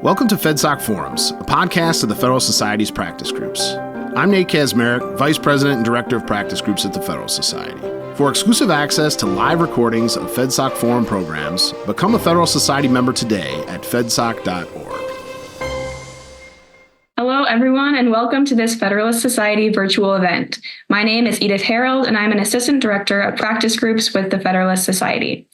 Welcome to FedSoc Forums, a podcast of the Federalist Society's practice groups. I'm Nate Kazmarek, Vice President and Director of Practice Groups at the Federalist Society. For exclusive access to live recordings of FedSoc Forum programs, become a Federalist Society member today at fedsoc.org. Hello, everyone, and welcome to this Federalist Society virtual event. My name is Edith Harold, and I'm an Assistant Director of Practice Groups with the Federalist Society.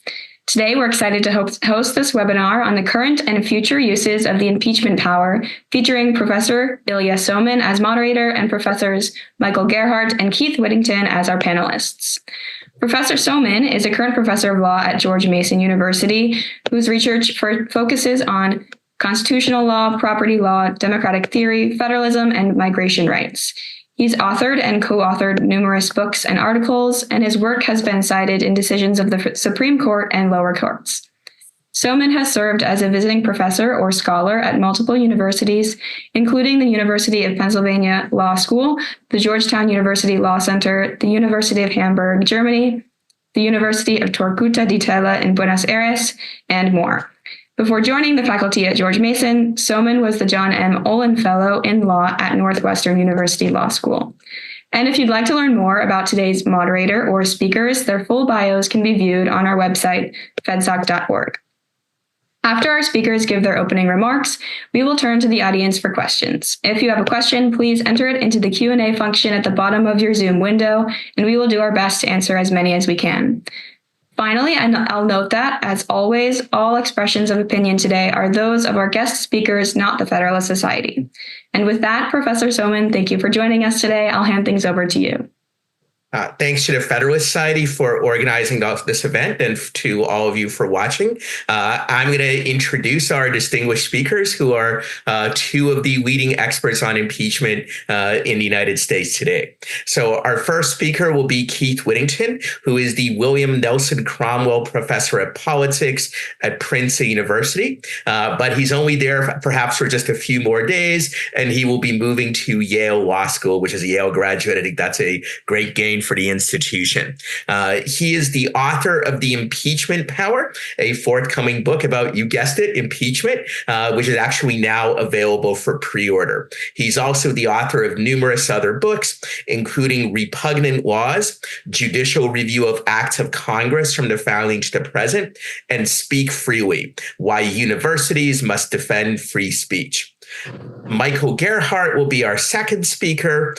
Today, we're excited to host this webinar on the current and future uses of the impeachment power, featuring Professor Ilya Somin as moderator and Professors Michael Gerhardt and Keith Whittington as our panelists. Professor Somin is a current professor of law at George Mason University, whose research focuses on constitutional law, property law, democratic theory, federalism, and migration rights. He's authored and co-authored numerous books and articles, and his work has been cited in decisions of the Supreme Court and lower courts. Somin has served as a visiting professor or scholar at multiple universities, including the University of Pennsylvania Law School, the Georgetown University Law Center, the University of Hamburg, Germany, the University of Torquemada di Tella in Buenos Aires, and more. Before joining the faculty at George Mason, Somin was the John M. Olin Fellow in Law at Northwestern University Law School. And if you'd like to learn more about today's moderator or speakers, their full bios can be viewed on our website, fedsoc.org. After our speakers give their opening remarks, we will turn to the audience for questions. If you have a question, please enter it into the Q&A function at the bottom of your Zoom window, and we will do our best to answer as many as we can. Finally, I'll note that, as always, all expressions of opinion today are those of our guest speakers, not the Federalist Society. And with that, Professor Somin, thank you for joining us today. I'll hand things over to you. Thanks to the Federalist Society for organizing this event and to all of you for watching. I'm going to introduce our distinguished speakers, who are two of the leading experts on impeachment in the United States today. So our first speaker will be Keith Whittington, who is the William Nelson Cromwell Professor of Politics at Princeton University. But he's only there perhaps for just a few more days, and he will be moving to Yale Law School, which is a Yale graduate. I think that's a great gain for the institution. He is the author of The Impeachment Power, a forthcoming book about, you guessed it, impeachment, which is actually now available for pre-order. He's also the author of numerous other books, including Repugnant Laws, Judicial Review of Acts of Congress from the Founding to the Present, and Speak Freely, Why Universities Must Defend Free Speech. Michael Gerhardt will be our second speaker.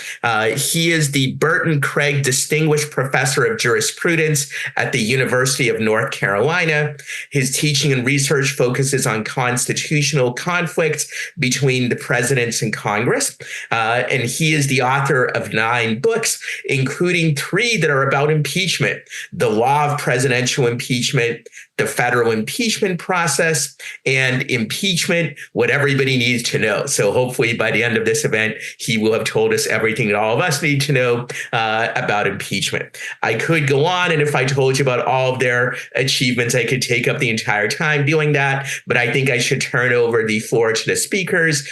He is the Burton Craig Distinguished Professor of Jurisprudence at the University of North Carolina. His teaching and research focuses on constitutional conflicts between the presidents and Congress. And he is the author of 9 books, including 3 that are about impeachment: The Law of Presidential Impeachment, The Federal Impeachment Process, and Impeachment, What Everybody Needs to Know. So hopefully by the end of this event, he will have told us everything that all of us need to know about impeachment. I could go on, and if I told you about all of their achievements, I could take up the entire time doing that, but I think I should turn over the floor to the speakers.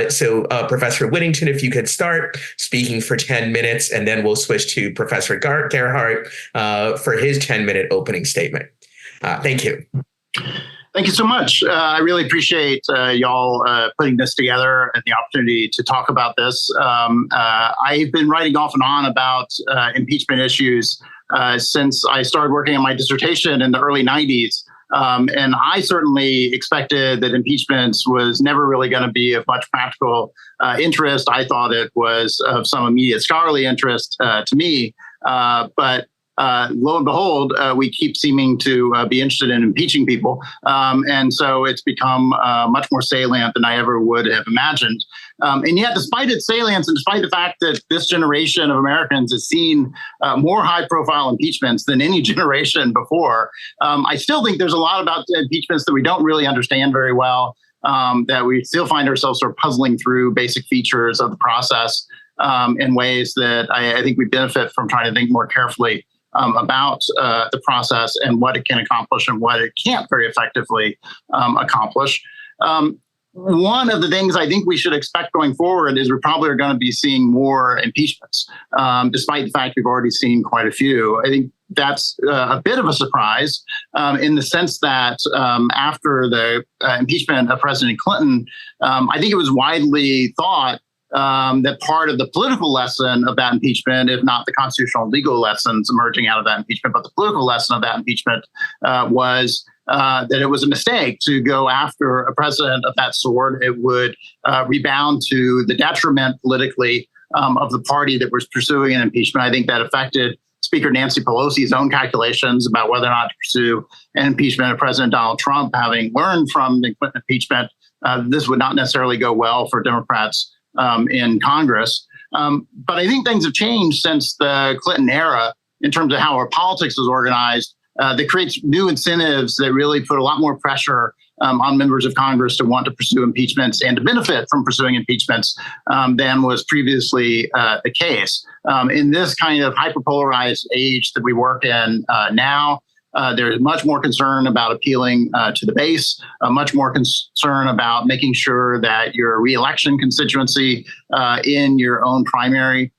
So Professor Whittington, if you could start speaking for 10 minutes, and then we'll switch to Professor Gerhardt for his 10-minute opening statement. Thank you. Thank you so much. I really appreciate y'all putting this together and the opportunity to talk about this. I've been writing off and on about impeachment issues since I started working on my dissertation in the early 90s. And I certainly expected that impeachment was never really going to be of much practical interest. I thought it was of some immediate scholarly interest to me. But lo and behold, we keep seeming to be interested in impeaching people. And so it's become much more salient than I ever would have imagined. And yet, despite its salience and despite the fact that this generation of Americans has seen more high-profile impeachments than any generation before, I still think there's a lot about impeachments that we don't really understand very well, that we still find ourselves sort of puzzling through basic features of the process in ways that I think we benefit from trying to think more carefully about the process and what it can accomplish and what it can't very effectively accomplish. one of the things I think we should expect going forward is we probably are going to be seeing more impeachments, despite the fact we've already seen quite a few. I think that's a bit of a surprise in the sense that after the impeachment of President Clinton, I think it was widely thought that part of the political lesson of that impeachment, if not the constitutional and legal lessons emerging out of that impeachment, but the political lesson of that impeachment was that it was a mistake to go after a president of that sort. It would rebound to the detriment politically of the party that was pursuing an impeachment. I think that affected Speaker Nancy Pelosi's own calculations about whether or not to pursue an impeachment of President Donald Trump, having learned from the Clinton impeachment. This would not necessarily go well for Democrats in Congress. But I think things have changed since the Clinton era in terms of how our politics is organized. That creates new incentives that really put a lot more pressure on members of Congress to want to pursue impeachments and to benefit from pursuing impeachments than was previously the case. In this kind of hyperpolarized age that we work in now, there is much more concern about appealing to the base, much more concern about making sure that your reelection constituency in your own primary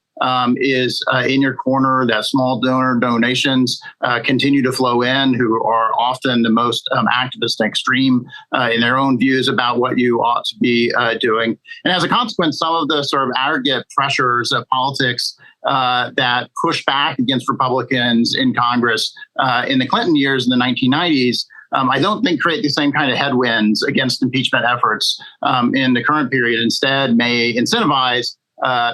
is in your corner, that small donor donations continue to flow in, who are often the most activist and extreme in their own views about what you ought to be doing. And as a consequence, some of the sort of aggregate pressures of politics that push back against Republicans in Congress in the Clinton years in the 1990s, I don't think create the same kind of headwinds against impeachment efforts in the current period. Instead, may incentivize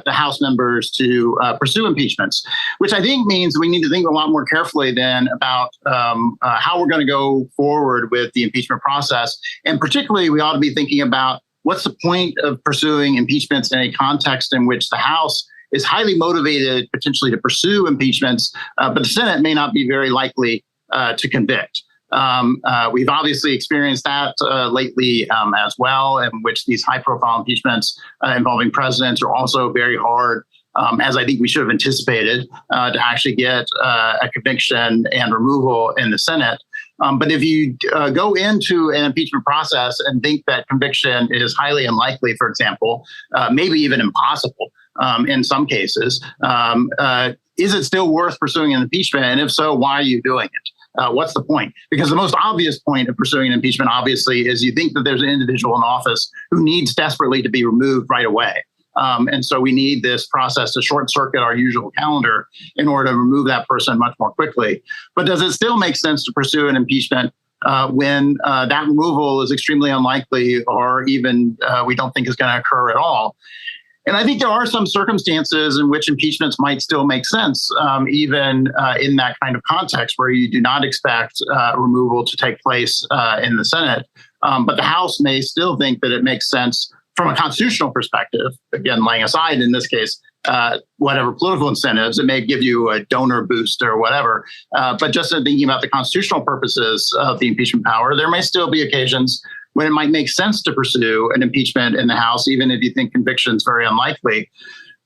the House members to pursue impeachments, which I think means we need to think a lot more carefully then about how we're going to go forward with the impeachment process. And particularly, we ought to be thinking about what's the point of pursuing impeachments in a context in which the House is highly motivated potentially to pursue impeachments, but the Senate may not be very likely to convict. We've obviously experienced that lately as well, in which these high-profile impeachments involving presidents are also very hard, as I think we should have anticipated, to actually get a conviction and removal in the Senate. But if you go into an impeachment process and think that conviction is highly unlikely, for example, maybe even impossible in some cases, is it still worth pursuing an impeachment? And if so, why are you doing it? What's the point? Because the most obvious point of pursuing an impeachment, obviously, is you think that there's an individual in office who needs desperately to be removed right away. And so we need this process to short circuit our usual calendar in order to remove that person much more quickly. But does it still make sense to pursue an impeachment when that removal is extremely unlikely, or even we don't think is going to occur at all? And I think there are some circumstances in which impeachments might still make sense, even in that kind of context where you do not expect removal to take place in the Senate. But the House may still think that it makes sense from a constitutional perspective, again, laying aside in this case, whatever political incentives. It may give you a donor boost or whatever. But just in thinking about the constitutional purposes of the impeachment power, there may still be occasions when it might make sense to pursue an impeachment in the House, even if you think conviction is very unlikely.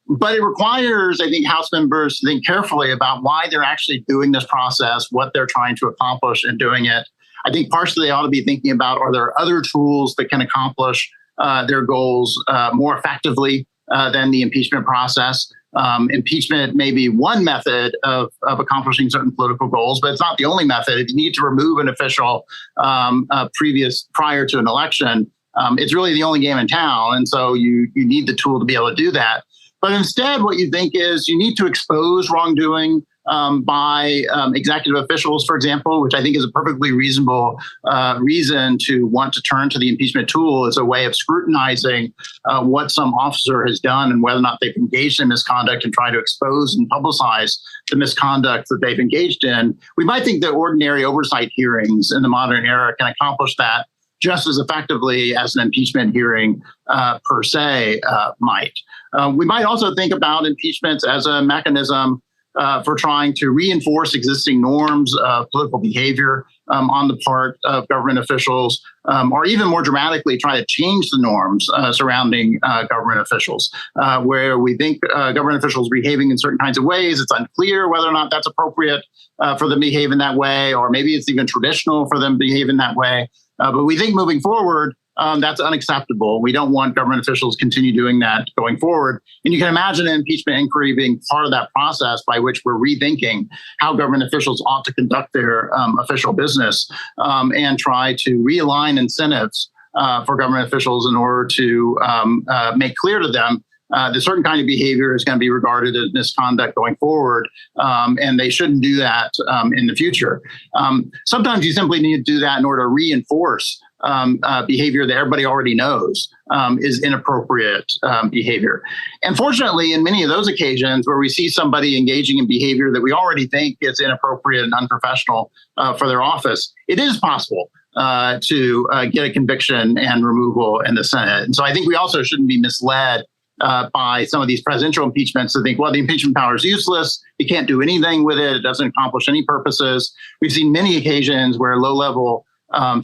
But it requires, I think, House members to think carefully about why they're actually doing this process, what they're trying to accomplish in doing it. I think partially they ought to be thinking about, are there other tools that can accomplish their goals more effectively than the impeachment process? Impeachment may be one method of accomplishing certain political goals, but it's not the only method. If you need to remove an official prior to an election, it's really the only game in town. And so you need the tool to be able to do that. But instead, what you think is you need to expose wrongdoing by executive officials, for example, which I think is a perfectly reasonable reason to want to turn to the impeachment tool as a way of scrutinizing what some officer has done and whether or not they've engaged in misconduct, and try to expose and publicize the misconduct that they've engaged in. We might think that ordinary oversight hearings in the modern era can accomplish that just as effectively as an impeachment hearing per se might. We might also think about impeachments as a mechanism for trying to reinforce existing norms of political behavior on the part of government officials, or even more dramatically, try to change the norms surrounding government officials, where we think government officials behaving in certain kinds of ways. It's unclear whether or not that's appropriate for them to behave in that way, or maybe it's even traditional for them to behave in that way. But we think moving forward, that's unacceptable. We don't want government officials to continue doing that going forward. And you can imagine an impeachment inquiry being part of that process by which we're rethinking how government officials ought to conduct their official business and try to realign incentives for government officials in order to make clear to them that certain kind of behavior is going to be regarded as misconduct going forward, and they shouldn't do that in the future. Sometimes you simply need to do that in order to reinforce behavior that everybody already knows is inappropriate behavior. And fortunately, in many of those occasions where we see somebody engaging in behavior that we already think is inappropriate and unprofessional for their office, it is possible to get a conviction and removal in the Senate. And so I think we also shouldn't be misled by some of these presidential impeachments to think, well, the impeachment power is useless. You can't do anything with it. It doesn't accomplish any purposes. We've seen many occasions where low-level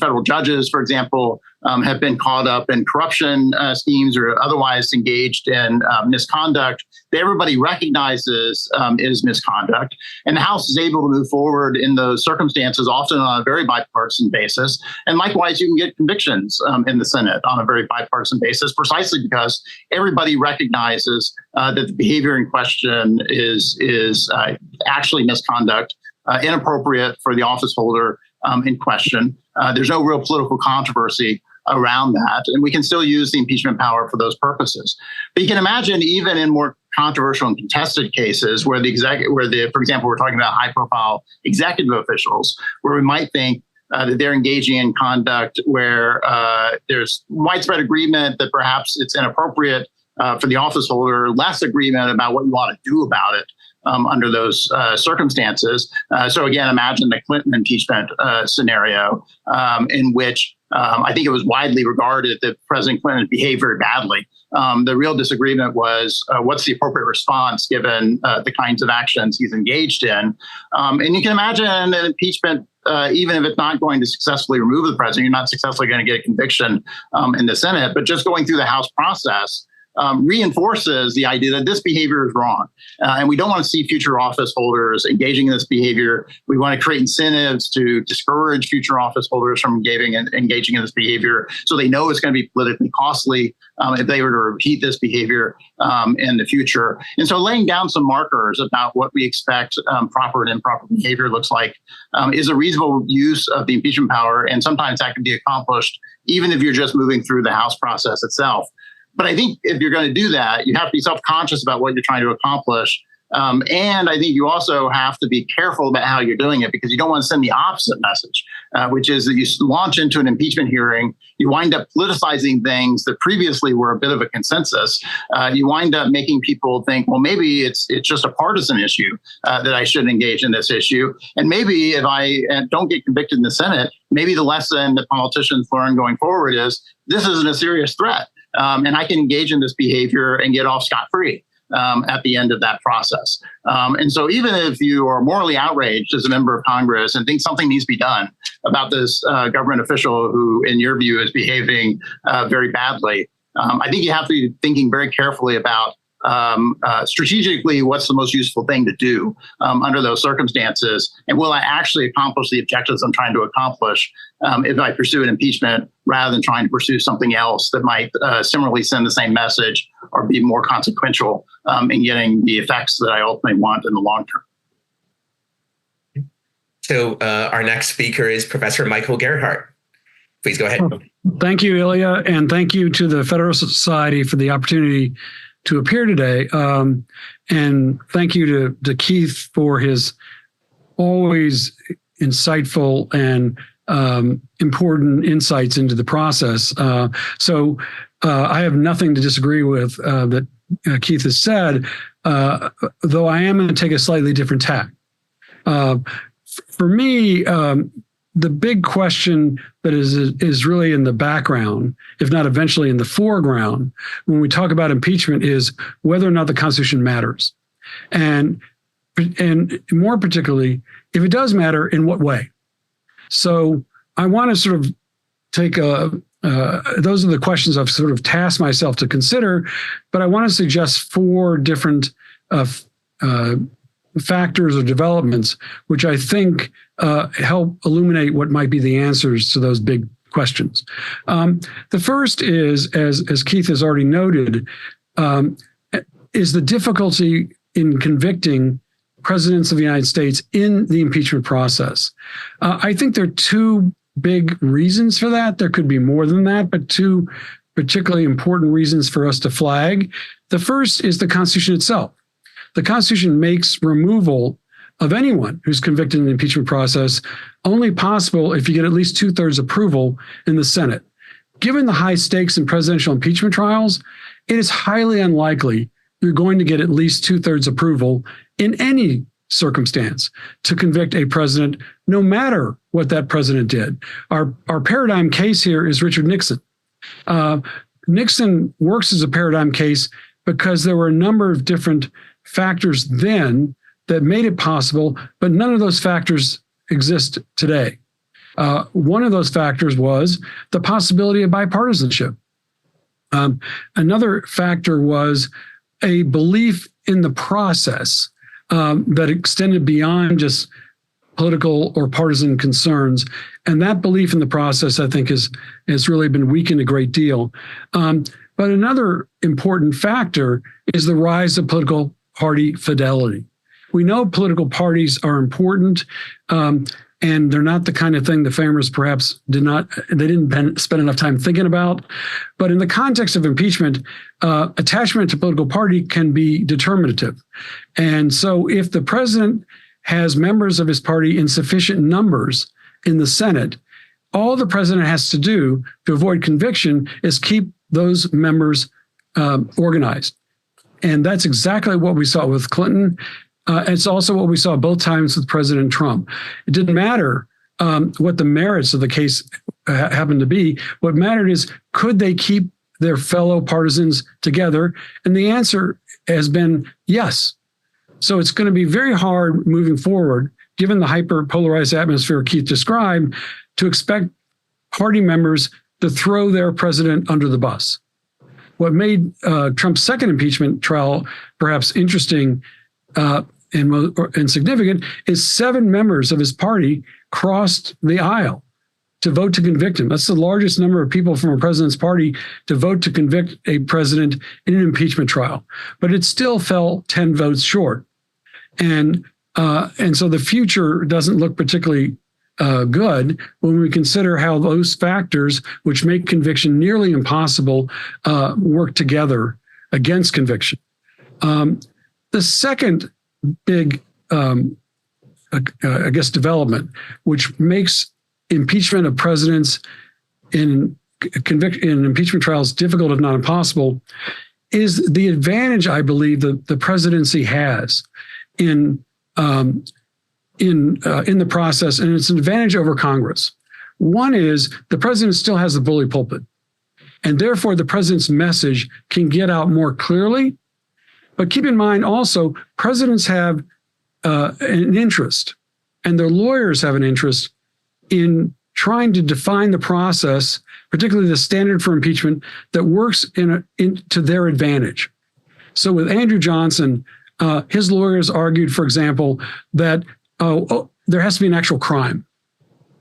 federal judges, for example, have been caught up in corruption schemes or otherwise engaged in misconduct that everybody recognizes is misconduct. And the House is able to move forward in those circumstances, often on a very bipartisan basis. And likewise, you can get convictions in the Senate on a very bipartisan basis, precisely because everybody recognizes that the behavior in question is actually misconduct, inappropriate for the office holder in question. There's no real political controversy around that, and we can still use the impeachment power for those purposes. But you can imagine, even in more controversial and contested cases, where for example, we're talking about high-profile executive officials, where we might think that they're engaging in conduct where there's widespread agreement that perhaps it's inappropriate for the office holder, less agreement about what you ought to do about it. Under those circumstances. So again, imagine the Clinton impeachment scenario in which I think it was widely regarded that President Clinton behaved very badly. The real disagreement was what's the appropriate response given the kinds of actions he's engaged in. And you can imagine an impeachment, even if it's not going to successfully remove the president, you're not successfully going to get a conviction in the Senate, but just going through the House process reinforces the idea that this behavior is wrong. And we don't want to see future office holders engaging in this behavior. We want to create incentives to discourage future office holders from engaging in this behavior so they know it's going to be politically costly if they were to repeat this behavior in the future. And so laying down some markers about what we expect proper and improper behavior looks like is a reasonable use of the impeachment power. And sometimes that can be accomplished even if you're just moving through the House process itself. But I think if you're going to do that, you have to be self-conscious about what you're trying to accomplish. And I think you also have to be careful about how you're doing it, because you don't want to send the opposite message, which is that you launch into an impeachment hearing, you wind up politicizing things that previously were a bit of a consensus. You wind up making people think, well, maybe it's just a partisan issue that I should engage in this issue. And maybe if I don't get convicted in the Senate, maybe the lesson that politicians learn going forward is this isn't a serious threat. And I can engage in this behavior and get off scot-free at the end of that process. And so even if you are morally outraged as a member of Congress and think something needs to be done about this government official who, in your view, is behaving very badly, I think you have to be thinking very carefully about strategically what's the most useful thing to do under those circumstances, and will I actually accomplish the objectives I'm trying to accomplish if I pursue an impeachment rather than trying to pursue something else that might similarly send the same message or be more consequential in getting the effects that I ultimately want in the long term. So our next speaker is Professor Michael Gerhardt. Please go ahead. Thank you, Ilya, and thank you to the Federalist Society for the opportunity to appear today. And thank you to Keith for his always insightful and important insights into the process. So I have nothing to disagree with that Keith has said, though I am going to take a slightly different tack. For me, the big question that is really in the background, if not eventually in the foreground, when we talk about impeachment, is whether or not the Constitution matters. And more particularly, if it does matter, in what way? So I want to sort of take those are the questions I've sort of tasked myself to consider, but I want to suggest 4 different factors or developments, which I think help illuminate what might be the answers to those big questions. The first is, as Keith has already noted, is the difficulty in convicting presidents of the United States in the impeachment process. I think there are two big reasons for that. There could be more than that, but two particularly important reasons for us to flag. The first is the Constitution itself. The Constitution makes removal of anyone who's convicted in the impeachment process only possible if you get at least 2/3 approval in the Senate. Given the high stakes in presidential impeachment trials, it is highly unlikely you're going to get at least 2/3 approval in any circumstance to convict a president, no matter what that president did. Our paradigm case here is Richard Nixon. Nixon works as a paradigm case because there were a number of different factors then that made it possible, but none of those factors exist today. One of those factors was the possibility of bipartisanship. Another factor was a belief in the process that extended beyond just political or partisan concerns. And that belief in the process, I think, has really been weakened a great deal. But another important factor is the rise of political party fidelity. We know political parties are important, and they're not the kind of thing the framers perhaps didn't spend enough time thinking about. But in the context of impeachment, attachment to political party can be determinative. And so if the president has members of his party in sufficient numbers in the Senate, all the president has to do to avoid conviction is keep those members organized. And that's exactly what we saw with Clinton. It's also what we saw both times with President Trump. It didn't matter what the merits of the case happened to be. What mattered is, could they keep their fellow partisans together? And the answer has been yes. So it's going to be very hard moving forward, given the hyper-polarized atmosphere Keith described, to expect party members to throw their president under the bus. What made Trump's second impeachment trial perhaps interesting and significant is 7 members of his party crossed the aisle to vote to convict him. That's the largest number of people from a president's party to vote to convict a president in an impeachment trial. But it still fell 10 votes short. And so the future doesn't look particularly good when we consider how those factors, which make conviction nearly impossible, work together against conviction. The second big, development, which makes impeachment of presidents in impeachment trials difficult, if not impossible, is the advantage, I believe, that the presidency has in the process, and it's an advantage over Congress. One is the president still has the bully pulpit, and therefore the president's message can get out more clearly. But keep in mind also, presidents have an interest, and their lawyers have an interest in trying to define the process, particularly the standard for impeachment, that works to their advantage. So with Andrew Johnson, his lawyers argued, for example, that there has to be an actual crime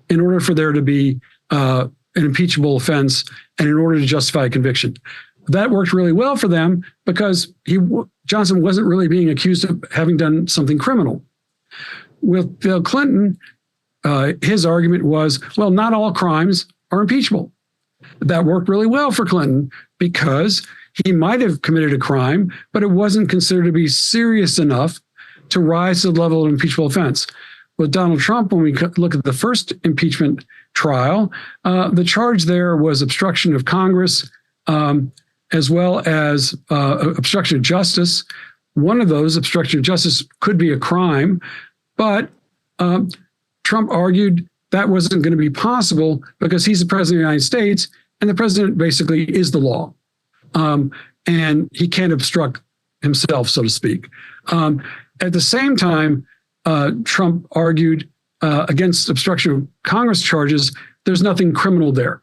in order for there to be an impeachable offense and in order to justify a conviction. That worked really well for them because Johnson wasn't really being accused of having done something criminal. With Bill Clinton, his argument was, well, not all crimes are impeachable. That worked really well for Clinton because he might have committed a crime, but it wasn't considered to be serious enough to rise to the level of impeachable offense. With Donald Trump, when we look at the first impeachment trial, the charge there was obstruction of Congress, as well as obstruction of justice. One of those, obstruction of justice, could be a crime, but Trump argued that wasn't going to be possible because he's the president of the United States, and the president basically is the law. And he can't obstruct himself, so to speak. At the same time, Trump argued against obstruction of Congress charges, there's nothing criminal there.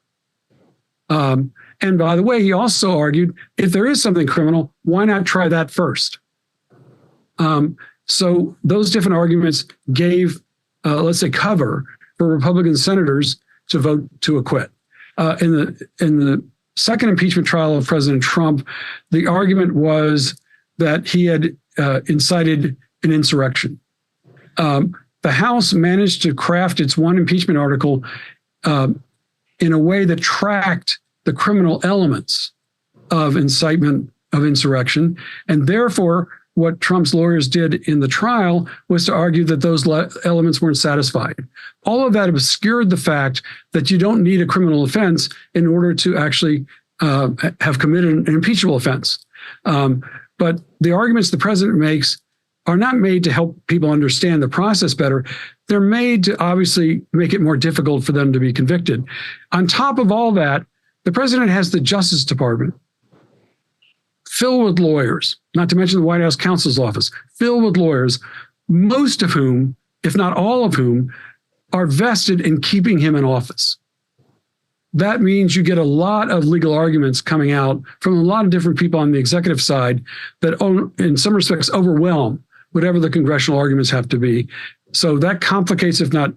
And by the way, he also argued, if there is something criminal, why not try that first? So those different arguments gave, let's say, cover for Republican senators to vote to acquit. In the second impeachment trial of President Trump, the argument was that he had incited an insurrection. The House managed to craft its one impeachment article in a way that tracked the criminal elements of incitement of insurrection, and therefore what Trump's lawyers did in the trial was to argue that those elements weren't satisfied. All of that obscured the fact that you don't need a criminal offense in order to actually have committed an impeachable offense. But the arguments the president makes are not made to help people understand the process better. They're made to obviously make it more difficult for them to be convicted. On top of all that, the president has the Justice Department filled with lawyers, not to mention the White House counsel's office, filled with lawyers, most of whom, if not all of whom, are vested in keeping him in office. That means you get a lot of legal arguments coming out from a lot of different people on the executive side that, in some respects, overwhelm whatever the congressional arguments have to be. So that complicates, if not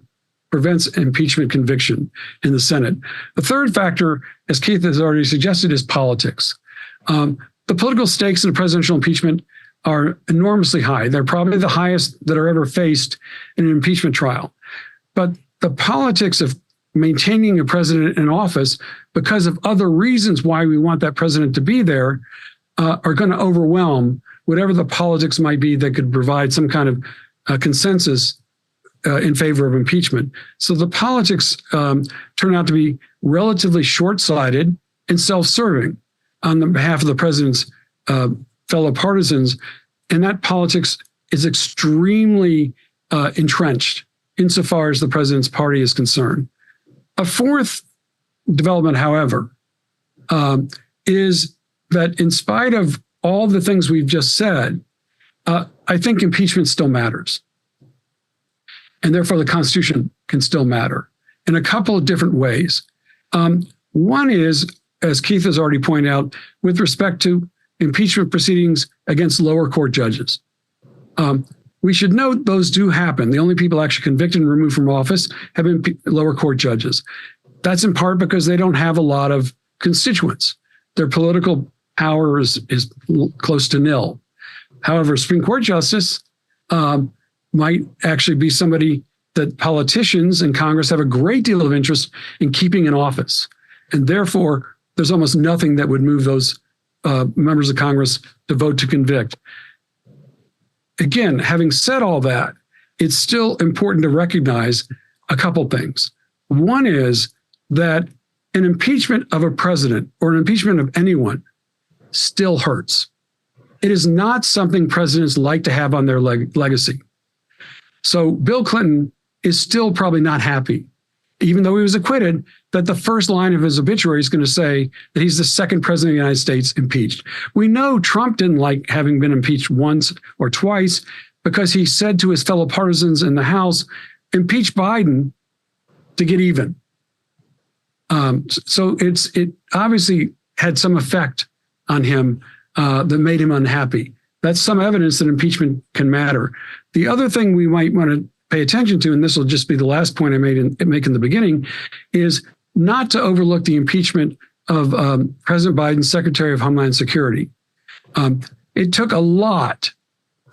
prevents, impeachment conviction in the Senate. The third factor, as Keith has already suggested, is politics. The political stakes in a presidential impeachment are enormously high. They're probably the highest that are ever faced in an impeachment trial. But the politics of maintaining a president in office because of other reasons why we want that president to be there are going to overwhelm whatever the politics might be that could provide some kind of consensus in favor of impeachment. So the politics turn out to be relatively short-sighted and self-serving on the behalf of the president's fellow partisans. And that politics is extremely entrenched insofar as the president's party is concerned. A fourth development, however, is that in spite of all the things we've just said, I think impeachment still matters. And therefore, the Constitution can still matter in a couple of different ways. One is, as Keith has already pointed out, with respect to impeachment proceedings against lower court judges. We should note those do happen. The only people actually convicted and removed from office have been lower court judges. That's in part because they don't have a lot of constituents. Their political power is close to nil. However, a Supreme Court justice might actually be somebody that politicians in Congress have a great deal of interest in keeping in office. And therefore, there's almost nothing that would move those members of Congress to vote to convict. Again, having said all that, it's still important to recognize a couple things. One is that an impeachment of a president or an impeachment of anyone still hurts. It is not something presidents like to have on their legacy. So Bill Clinton is still probably not happy, even though he was acquitted, that the first line of his obituary is going to say that he's the second president of the United States impeached. We know Trump didn't like having been impeached once or twice because he said to his fellow partisans in the House, impeach Biden to get even. So it obviously had some effect on him that made him unhappy. That's some evidence that impeachment can matter. The other thing we might want to pay attention to, and this will just be the last point I make in the beginning, is not to overlook the impeachment of President Biden's Secretary of Homeland Security. It took a lot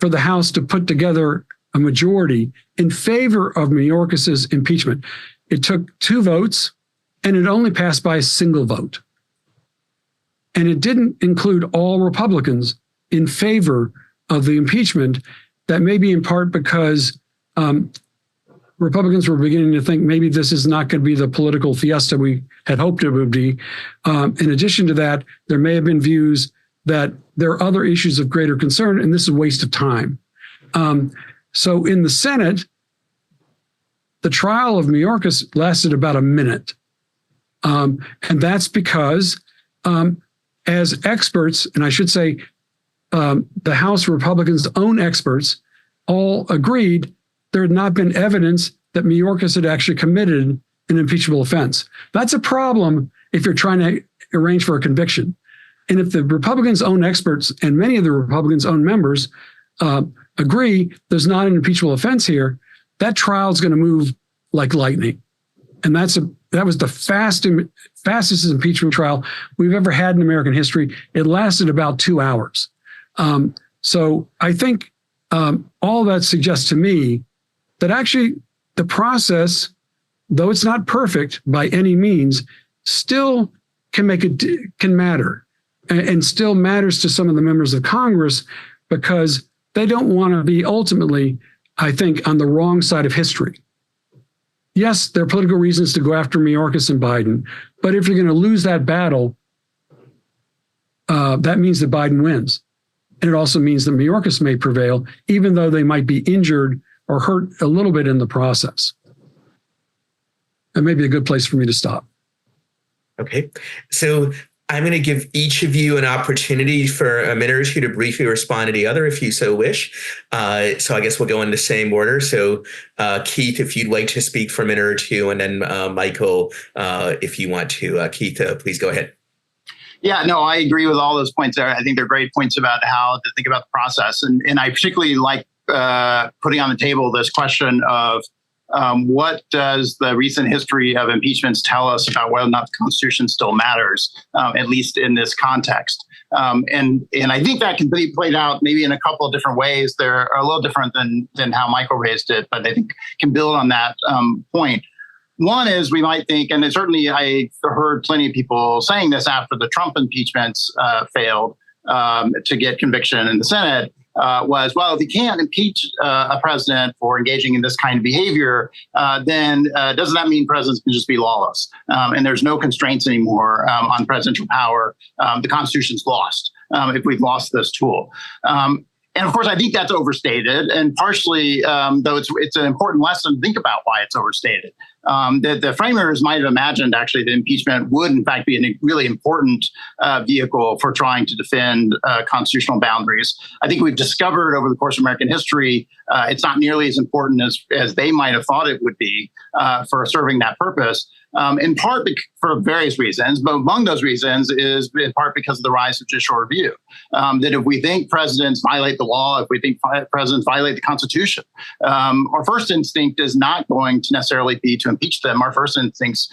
for the House to put together a majority in favor of Mayorkas' impeachment. It took 2 votes, and it only passed by a single vote. And it didn't include all Republicans in favor of the impeachment. That may be in part because Republicans were beginning to think maybe this is not going to be the political fiesta we had hoped it would be. In addition to that, there may have been views that there are other issues of greater concern, and this is a waste of time. So in the Senate, the trial of Mayorkas lasted about a minute. And that's because as experts, and I should say the House Republicans' own experts all agreed there had not been evidence that Mayorkas had actually committed an impeachable offense. That's a problem if you're trying to arrange for a conviction. And if the Republicans' own experts and many of the Republicans' own members agree there's not an impeachable offense here, that trial is going to move like lightning. And that was the fastest impeachment trial we've ever had in American history. It lasted about 2 hours. So I think all that suggests to me that actually the process, though it's not perfect by any means, still can matter, and still matters to some of the members of Congress, because they don't want to be ultimately, I think, on the wrong side of history. Yes, there are political reasons to go after Mayorkas and Biden, but if you're going to lose that battle, that means that Biden wins. And it also means that Mayorkas may prevail, even though they might be injured or hurt a little bit in the process. That may be a good place for me to stop. Okay. So I'm going to give each of you an opportunity for a minute or two to briefly respond to the other, if you so wish. So I guess we'll go in the same order. So Keith, if you'd like to speak for a minute or two, and then Michael, if you want to. Keith, please go ahead. Yeah, no, I agree with all those points there. I think they're great points about how to think about the process. And I particularly like putting on the table this question of what does the recent history of impeachments tell us about whether or not the Constitution still matters, at least in this context? And I think that can be played out maybe in a couple of different ways. They're a little different than how Michael raised it, but I think can build on that point. One is we might think, and certainly I heard plenty of people saying this after the Trump impeachments failed to get conviction in the Senate, was, well, if you can't impeach a president for engaging in this kind of behavior, then doesn't that mean presidents can just be lawless? And there's no constraints anymore on presidential power. The Constitution's lost if we've lost this tool. And of course, I think that's overstated, and partially, though it's an important lesson to think about why it's overstated. The framers might have imagined actually that impeachment would, in fact, be a really important vehicle for trying to defend constitutional boundaries. I think we've discovered over the course of American history, it's not nearly as important as they might have thought it would be for serving that purpose. In part for various reasons, but among those reasons is in part because of the rise of judicial review. That if we think presidents violate the law, if we think presidents violate the Constitution, our first instinct is not going to necessarily be to impeach them. Our first instinct's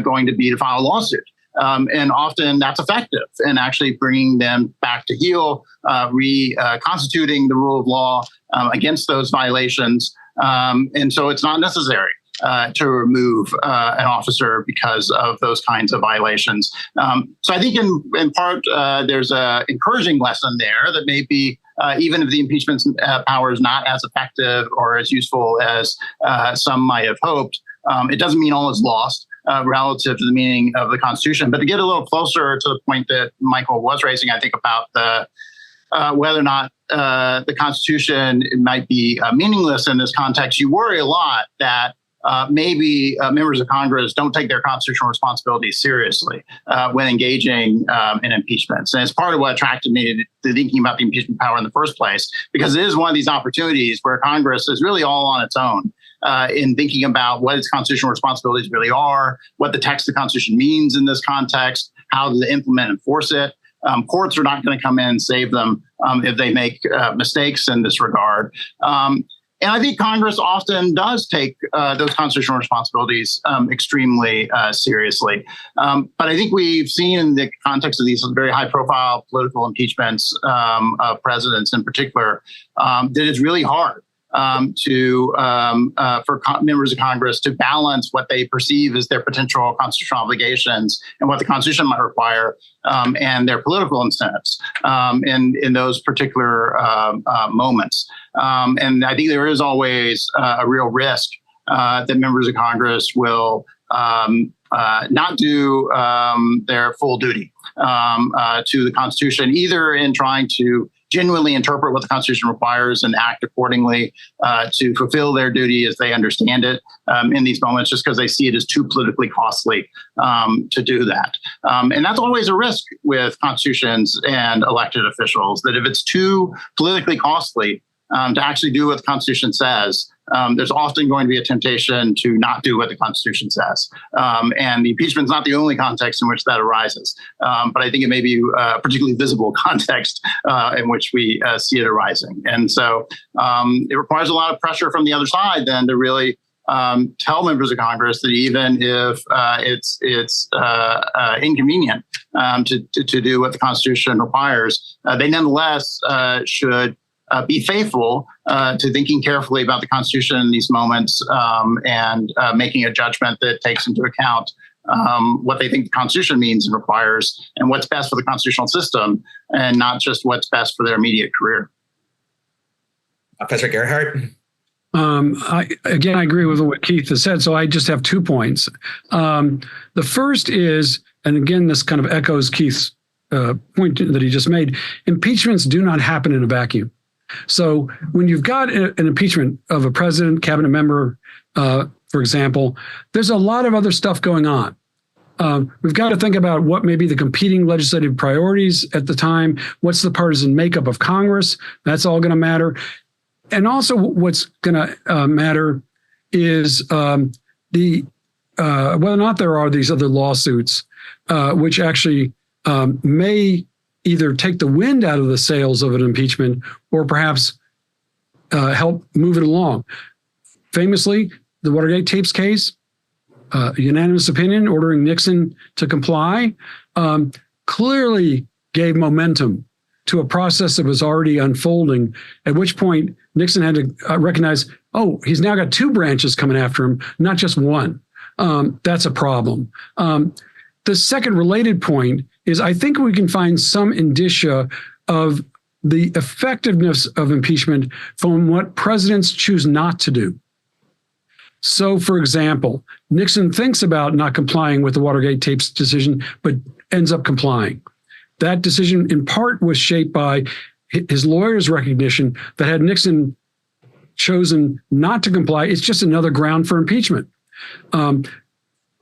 going to be to file a lawsuit. And often that's effective in actually bringing them back to heel, reconstituting the rule of law against those violations. And so it's not necessary to remove an officer because of those kinds of violations. So I think in part, there's an encouraging lesson there that maybe even if the impeachment power is not as effective or as useful as some might have hoped, it doesn't mean all is lost relative to the meaning of the Constitution. But to get a little closer to the point that Michael was raising, I think about the whether or not the Constitution might be meaningless in this context, you worry a lot that maybe members of Congress don't take their constitutional responsibilities seriously when engaging in impeachments. And it's part of what attracted me to thinking about the impeachment power in the first place, because it is one of these opportunities where Congress is really all on its own in thinking about what its constitutional responsibilities really are, what the text of the Constitution means in this context, how to implement and enforce it. Courts are not going to come in and save them if they make mistakes in this regard. And I think Congress often does take those constitutional responsibilities extremely seriously. But I think we've seen in the context of these very high-profile political impeachments of presidents in particular, that it's really hard for members of Congress to balance what they perceive as their potential constitutional obligations and what the Constitution might require and their political incentives in those particular moments. And I think there is always a real risk that members of Congress will not do their full duty to the Constitution, either in trying to genuinely interpret what the Constitution requires and act accordingly to fulfill their duty as they understand it in these moments, just because they see it as too politically costly to do that. And that's always a risk with constitutions and elected officials, that if it's too politically costly to actually do what the Constitution says, there's often going to be a temptation to not do what the Constitution says. And the impeachment is not the only context in which that arises. But I think it may be a particularly visible context in which we see it arising. And so it requires a lot of pressure from the other side then to really tell members of Congress that even if it's inconvenient to do what the Constitution requires, they nonetheless should be faithful to thinking carefully about the Constitution in these moments and making a judgment that takes into account what they think the Constitution means and requires, and what's best for the constitutional system, and not just what's best for their immediate career. Professor Gerhardt? I agree with what Keith has said, so I just have 2 points. The first is, and again, this kind of echoes Keith's point that he just made, impeachments do not happen in a vacuum. So when you've got an impeachment of a president, cabinet member, for example, there's a lot of other stuff going on. We've got to think about what may be the competing legislative priorities at the time. What's the partisan makeup of Congress? That's all going to matter. And also what's going to matter is whether or not there are these other lawsuits, which actually may either take the wind out of the sails of an impeachment or perhaps help move it along. Famously, the Watergate tapes case, unanimous opinion ordering Nixon to comply, clearly gave momentum to a process that was already unfolding, at which point Nixon had to recognize, oh, he's now got 2 branches coming after him, not just one. That's a problem. The second related point is I think we can find some indicia of the effectiveness of impeachment from what presidents choose not to do. So, for example, Nixon thinks about not complying with the Watergate tapes decision, but ends up complying. That decision, in part, was shaped by his lawyer's recognition that had Nixon chosen not to comply, it's just another ground for impeachment.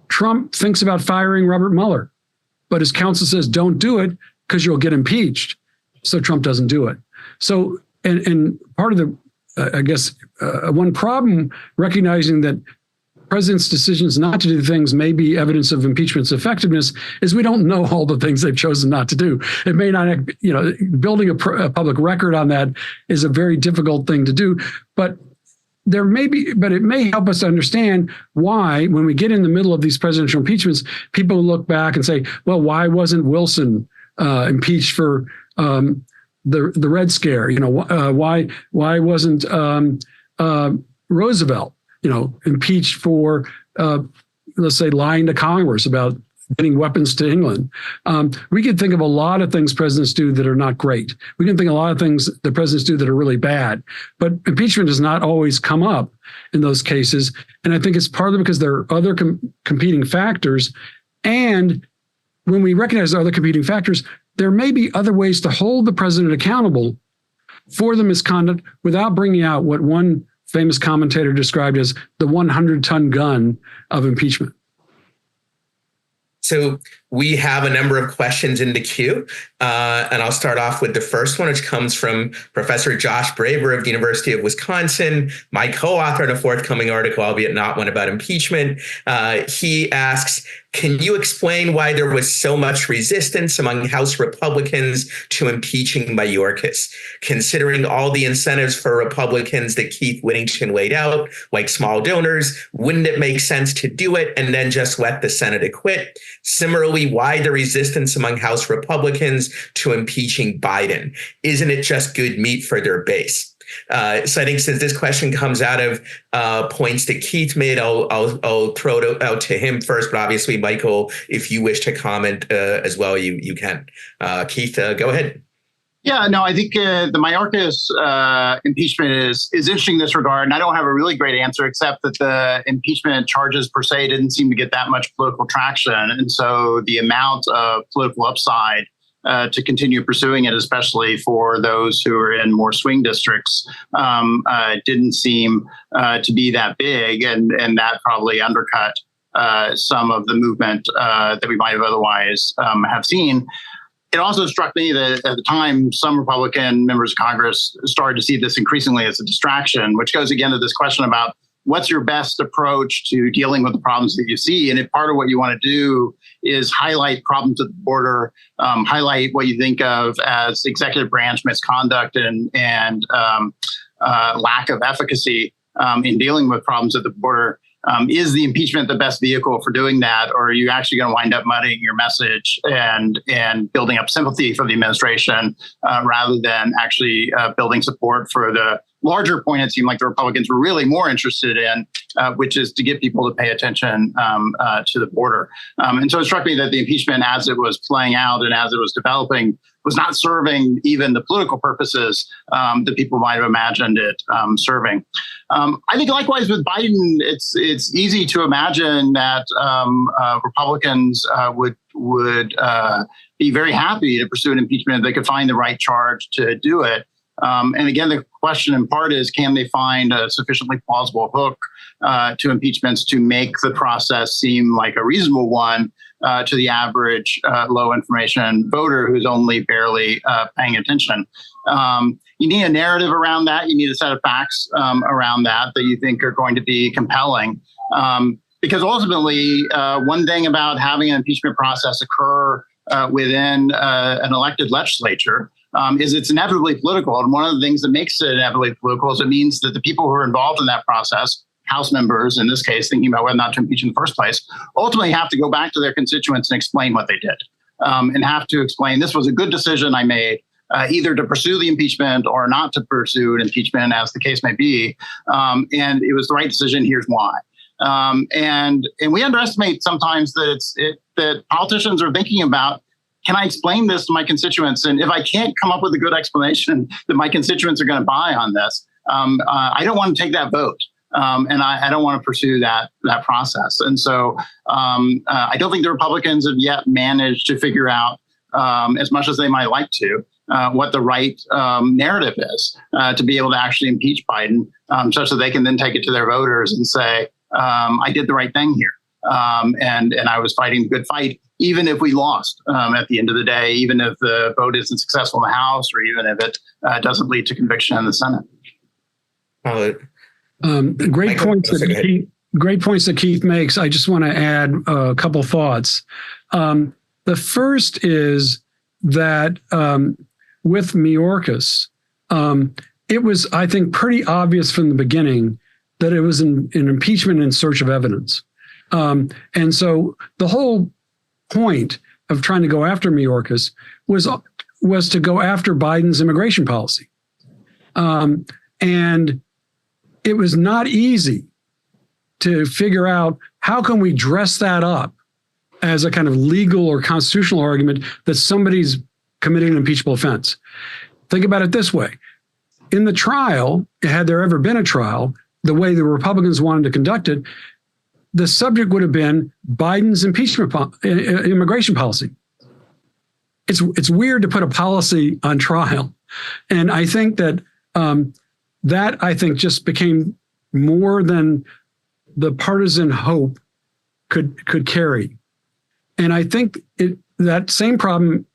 Trump thinks about firing Robert Mueller, but his counsel says, don't do it because you'll get impeached. So Trump doesn't do it. So, and part of the, one problem recognizing that presidents' decisions not to do things may be evidence of impeachment's effectiveness is we don't know all the things they've chosen not to do. It may not, building a public record on that is a very difficult thing to do, but it may help us to understand why, when we get in the middle of these presidential impeachments, people look back and say, well, why wasn't Wilson impeached for the Red Scare? Why wasn't Roosevelt, impeached for, let's say, lying to Congress about getting weapons to England? We could think of a lot of things presidents do that are not great. We can think of a lot of things that presidents do that are really bad. But impeachment does not always come up in those cases. And I think it's partly because there are other competing factors. And when we recognize other competing factors, there may be other ways to hold the president accountable for the misconduct without bringing out what one famous commentator described as the 100-ton gun of impeachment. So we have a number of questions in the queue, and I'll start off with the first one, which comes from Professor Josh Braver of the University of Wisconsin, my co-author in a forthcoming article, albeit not one about impeachment. He asks, can you explain why there was so much resistance among House Republicans to impeaching Mayorkas? Considering all the incentives for Republicans that Keith Whittington laid out, like small donors, wouldn't it make sense to do it and then just let the Senate acquit? Similarly, why the resistance among House Republicans to impeaching Biden? Isn't it just good meat for their base? So I think since this question comes out of points that Keith made, I'll throw it out to him first. But obviously, Michael, if you wish to comment as well, you can. Keith, go ahead. Yeah, no, I think the Mayorkas impeachment is interesting in this regard. And I don't have a really great answer, except that the impeachment charges per se didn't seem to get that much political traction. And so the amount of political upside to continue pursuing it, especially for those who are in more swing districts, didn't seem to be that big. And that probably undercut some of the movement that we might have otherwise have seen. It also struck me that at the time, some Republican members of Congress started to see this increasingly as a distraction, which goes again to this question about what's your best approach to dealing with the problems that you see. And if part of what you want to do is highlight problems at the border, highlight what you think of as executive branch misconduct and lack of efficacy, in dealing with problems at the border. Is the impeachment the best vehicle for doing that, or are you actually going to wind up muddying your message and building up sympathy for the administration rather than actually building support for the larger point it seemed like the Republicans were really more interested in, which is to get people to pay attention to the border. And so it struck me that the impeachment, as it was playing out and as it was developing, was not serving even the political purposes that people might have imagined it serving. I think likewise with Biden, it's easy to imagine that Republicans would be very happy to pursue an impeachment if they could find the right charge to do it. And again, the question in part is, can they find a sufficiently plausible hook to impeachments to make the process seem like a reasonable one to the average low information voter who's only barely paying attention? You need a narrative around that. You need a set of facts around that you think are going to be compelling. Because ultimately, one thing about having an impeachment process occur within an elected legislature is it's inevitably political. And one of the things that makes it inevitably political is it means that the people who are involved in that process, House members in this case, thinking about whether or not to impeach in the first place, ultimately have to go back to their constituents and explain what they did and have to explain this was a good decision I made, either to pursue the impeachment or not to pursue an impeachment, as the case may be. And it was the right decision. Here's why. And we underestimate sometimes that politicians are thinking about, can I explain this to my constituents? And if I can't come up with a good explanation that my constituents are going to buy on this, I don't want to take that vote. And I don't want to pursue that process. And so I don't think the Republicans have yet managed to figure out, as much as they might like to, what the right narrative is to be able to actually impeach Biden, such that they can then take it to their voters and say, I did the right thing here. And I was fighting the good fight, even if we lost at the end of the day, even if the vote isn't successful in the House, or even if it doesn't lead to conviction in the Senate. Great points that Keith makes. I just want to add a couple thoughts. The first is that with Mayorkas, it was, I think, pretty obvious from the beginning that it was an impeachment in search of evidence. And so the whole point of trying to go after Mayorkas was to go after Biden's immigration policy. And it was not easy to figure out how can we dress that up as a kind of legal or constitutional argument that somebody's committed an impeachable offense. Think about it this way. In the trial, had there ever been a trial, the way the Republicans wanted to conduct it, the subject would have been Biden's immigration policy. It's weird to put a policy on trial. And I think that that I think just became more than the partisan hope could carry. And I think that same problem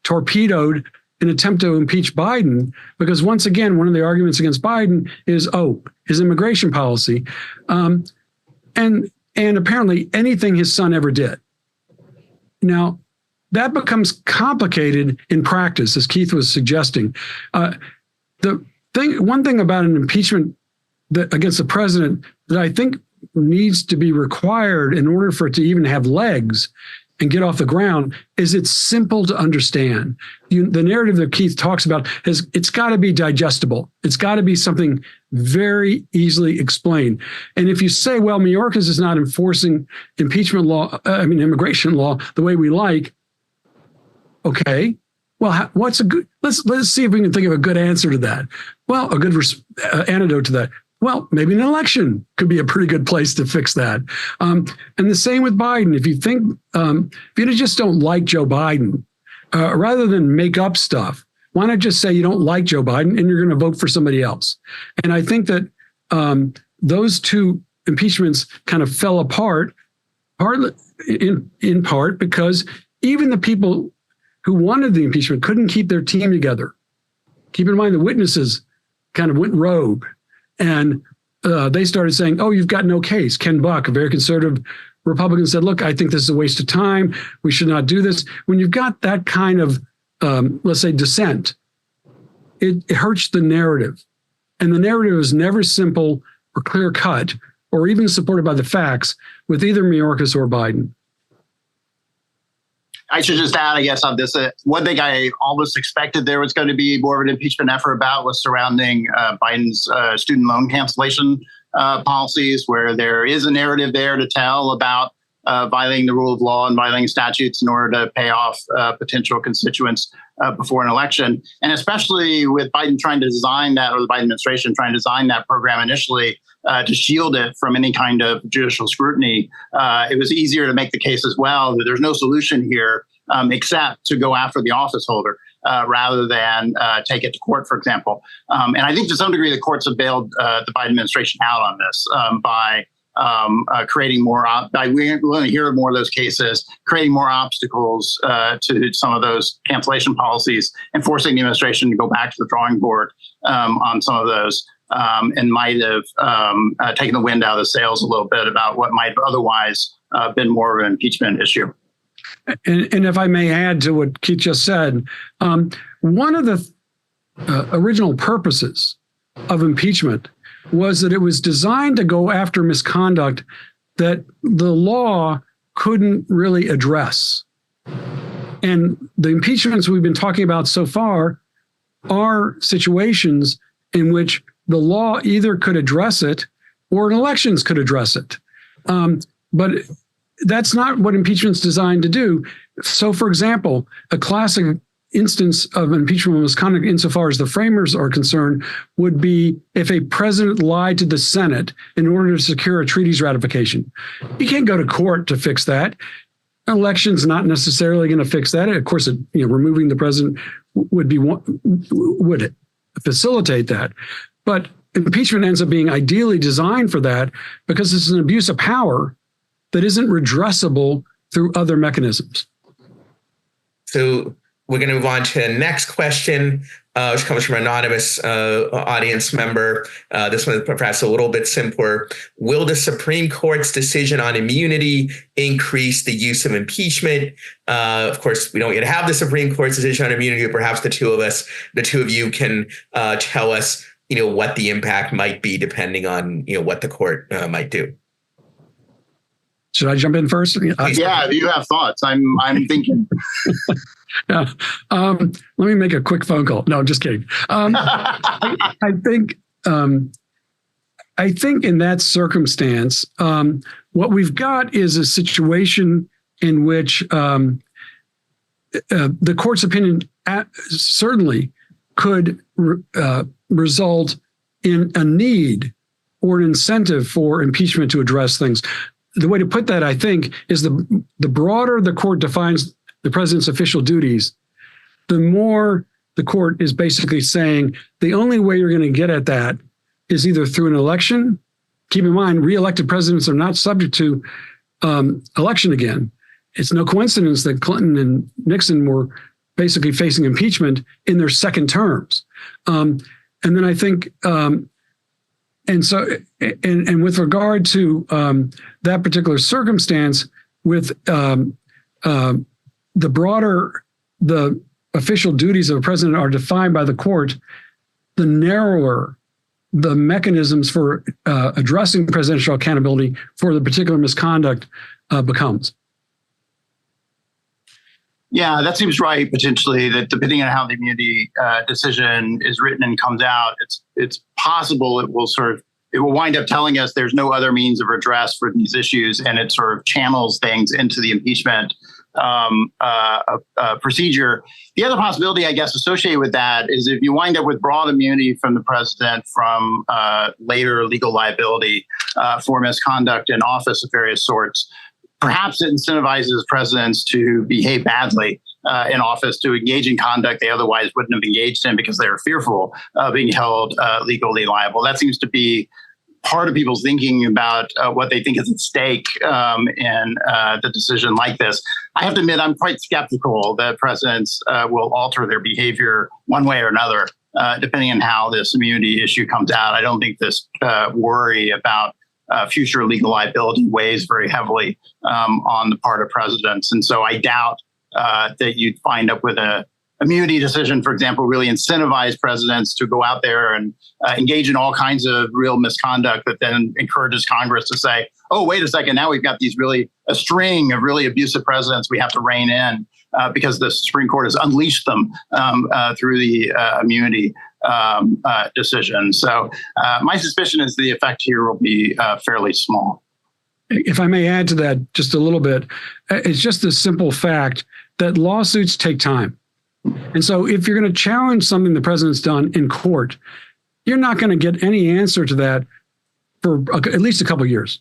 torpedoed an attempt to impeach Biden, because once again, one of the arguments against Biden is, his immigration policy. And apparently anything his son ever did. Now, that becomes complicated in practice, as Keith was suggesting. One thing about an impeachment against the president that I think needs to be required in order for it to even have legs and get off the ground is it's simple to understand. The narrative that Keith talks about it's got to be digestible. It's got to be something very easily explained. And if you say, well, Mayorkas is not enforcing immigration law the way we like, okay. Well, what's a good? Let's see if we can think of a good answer to that. Well, a good antidote to that. Well, maybe an election could be a pretty good place to fix that. And the same with Biden. If you think, if you just don't like Joe Biden, rather than make up stuff, why not just say you don't like Joe Biden and you're going to vote for somebody else? And I think that those two impeachments kind of fell apart, in part because even the people who wanted the impeachment couldn't keep their team together. Keep in mind the witnesses kind of went rogue. And they started saying, you've got no case. Ken Buck, a very conservative Republican, said, look, I think this is a waste of time. We should not do this. When you've got that kind of, let's say, dissent, it hurts the narrative. And the narrative is never simple or clear cut or even supported by the facts with either Mayorkas or Biden. I should just add, I guess, on this, one thing I almost expected there was going to be more of an impeachment effort about was surrounding Biden's student loan cancellation policies, where there is a narrative there to tell about violating the rule of law and violating statutes in order to pay off potential constituents before an election. And especially with Biden trying to design that, or the Biden administration trying to design that program initially to shield it from any kind of judicial scrutiny, it was easier to make the case as well that there's no solution here except to go after the office holder rather than take it to court, for example. And I think to some degree the courts have bailed the Biden administration out on this by creating more, we're going to hear more of those cases, creating more obstacles to some of those cancellation policies and forcing the administration to go back to the drawing board on some of those. And might have taken the wind out of the sails a little bit about what might have otherwise been more of an impeachment issue. And if I may add to what Keith just said, one of the original purposes of impeachment was that it was designed to go after misconduct that the law couldn't really address. And the impeachments we've been talking about so far are situations in which the law either could address it or elections could address it. But that's not what impeachment's designed to do. So, for example, a classic instance of impeachment misconduct insofar as the framers are concerned would be if a president lied to the Senate in order to secure a treaty's ratification. You can't go to court to fix that. An election's not necessarily going to fix that. Of course, removing the president would facilitate that. But impeachment ends up being ideally designed for that because it's an abuse of power that isn't redressable through other mechanisms. So we're going to move on to the next question, which comes from an anonymous audience member. This one is perhaps a little bit simpler. Will the Supreme Court's decision on immunity increase the use of impeachment? Of course, we don't yet have the Supreme Court's decision on immunity, but perhaps the two of you can tell us, what the impact might be depending on, what the court might do. Should I jump in first? Yeah, if you have thoughts, I'm thinking. Let me make a quick phone call. No, I'm just kidding. I think in that circumstance, what we've got is a situation in which the court's opinion certainly could result in a need or an incentive for impeachment to address things. The way to put that, I think, is the broader the court defines the president's official duties, the more the court is basically saying the only way you're going to get at that is either through an election. Keep in mind, re-elected presidents are not subject to election again. It's no coincidence that Clinton and Nixon were basically facing impeachment in their second terms. And then I think, and with regard to that particular circumstance, with the broader the official duties of a president are defined by the court, the narrower the mechanisms for addressing presidential accountability for the particular misconduct becomes. Yeah, that seems right. Potentially, that depending on how the immunity decision is written and comes out, it's possible it will wind up telling us there's no other means of redress for these issues, and it sort of channels things into the impeachment procedure. The other possibility, I guess, associated with that is if you wind up with broad immunity from the president from later legal liability for misconduct in office of various sorts, perhaps it incentivizes presidents to behave badly in office, to engage in conduct they otherwise wouldn't have engaged in because they were fearful of being held legally liable. That seems to be part of people's thinking about what they think is at stake in the decision like this. I have to admit, I'm quite skeptical that presidents will alter their behavior one way or another, depending on how this immunity issue comes out. I don't think this worry about future legal liability weighs very heavily on the part of presidents. And so I doubt that you'd find up with a immunity decision, for example, really incentivize presidents to go out there and engage in all kinds of real misconduct that then encourages Congress to say, oh, wait a second, now we've got a string of really abusive presidents we have to rein in because the Supreme Court has unleashed them through the immunity decision. So my suspicion is the effect here will be fairly small. If I may add to that just a little bit, it's just a simple fact that lawsuits take time. And so if you're going to challenge something the president's done in court, you're not going to get any answer to that for at least a couple of years.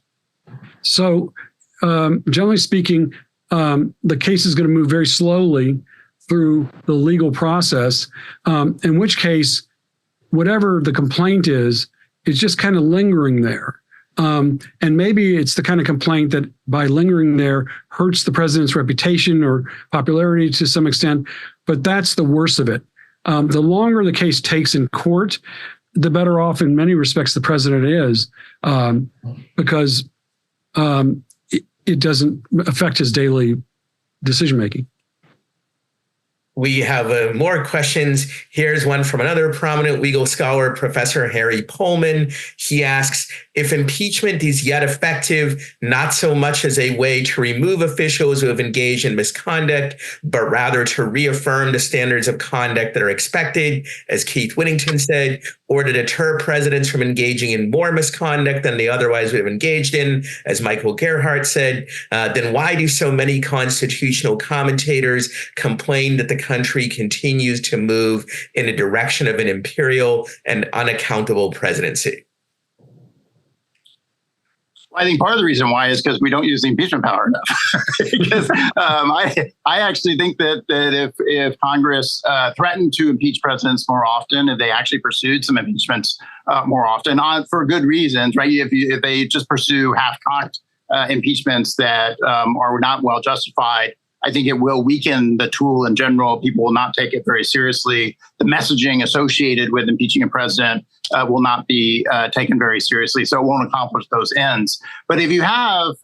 So generally speaking, the case is going to move very slowly through the legal process, in which case, whatever the complaint is just kind of lingering there. And maybe it's the kind of complaint that by lingering there hurts the president's reputation or popularity to some extent, but that's the worst of it. The longer the case takes in court, the better off in many respects the president is, because it doesn't affect his daily decision-making. We have more questions. Here's one from another prominent legal scholar, Professor Harry Pullman. He asks, if impeachment is yet effective, not so much as a way to remove officials who have engaged in misconduct, but rather to reaffirm the standards of conduct that are expected, as Keith Whittington said, or to deter presidents from engaging in more misconduct than they otherwise would have engaged in, as Michael Gerhardt said, then why do so many constitutional commentators complain that the country continues to move in the direction of an imperial and unaccountable presidency? I think part of the reason why is because we don't use the impeachment power enough. Because I actually think that if Congress threatened to impeach presidents more often, if they actually pursued some impeachments more often, for good reasons, right? If they just pursue half-cocked impeachments that are not well justified, I think it will weaken the tool in general. People will not take it very seriously. The messaging associated with impeaching a president will not be taken very seriously, so it won't accomplish those ends. But if you have